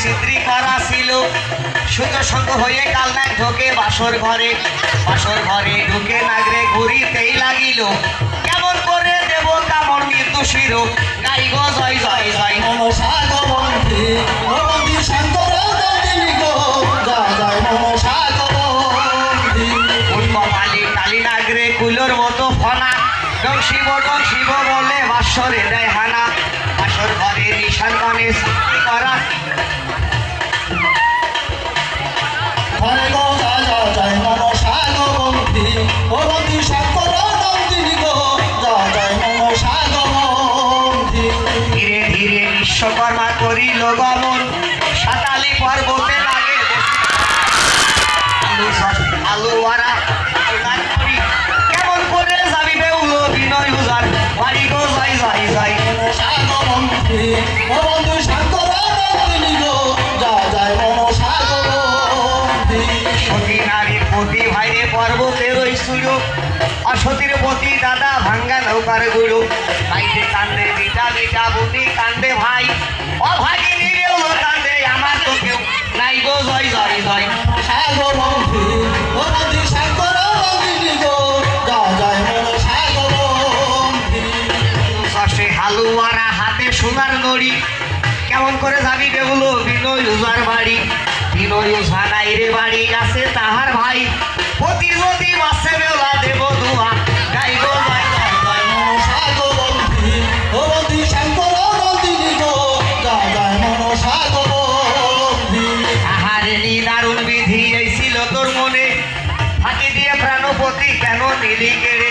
সিদ্রি করা ছিল সুতো সঙ্গ হয়ে কালনাক ঢোকে বাসর ঘরে ঢুকে নাগরে ঘুরিতেই লাগিল কেমন করে দেব কামড় নির্দোষীর গাইব জয় জয় জয় মনসা গো বন্ধি ও বন্ধি শঙ্কর নন্দিনী গো জয় জয় মনসা গো বন্ধি কপালি কালী নাগরে কুলোর মতো ফনা ডং শিব বলে বাসরে দেয় হানা বাসর ঘরে নিশান গণে সৃষ্টি করা হরে গো জয় জয় জয় মনসা গো বন্ধি ও বন্ধি শঙ্কর নন্দিনী গো জয় জয় মনসা গো বন্ধি ধীরে ধীরে বিশ্বকর্মা করিল গমন সাতালি পর্বতে লাগে আলুয়ারা কেমন করে যাবি বেউলো বিনয় উজার বাড়ি গো জয় জয় জয় মনসা গো বন্ধি ও বন্ধি শঙ্কর নন্দিনী গো জয় জয় মনসা গো বন্ধি সতী নারীর পতি ভাইরে পর্বতে রইছিল অসতীর পতি দাদা ভাঙ্গা নৌকার গুরু ভাইতে কান্দে বিটা বুনি কান্দে ভাই অভাগিনী বেউলো কান্দে আমার তো কেউ নাই গো জয় জয় জয় মনসা গো বন্ধি ও বন্ধি শঙ্কর নন্দিনী গো জয় জয় মনসা গো বন্ধি সে হালুয়ারা হাতে সোনার নড়ি কেমন করে যাবি বেগুলো বিনয় উজার বাড়ি বিনয় উজা নাই রে বাড়ি আছে তাহার ভাই পতি যদি বাসে বেলা দেব দুয়া গাইব জয় জয় জয় মনসা গো বন্ধি ও বন্ধি শঙ্কর নন্দিনী গো জয় জয় মনসা গো বন্ধি আহারে নি দারুণ বিধি এই ছিল তোর মনে ফাঁকি দিয়ে প্রাণপতি কেন নিলি কেড়ে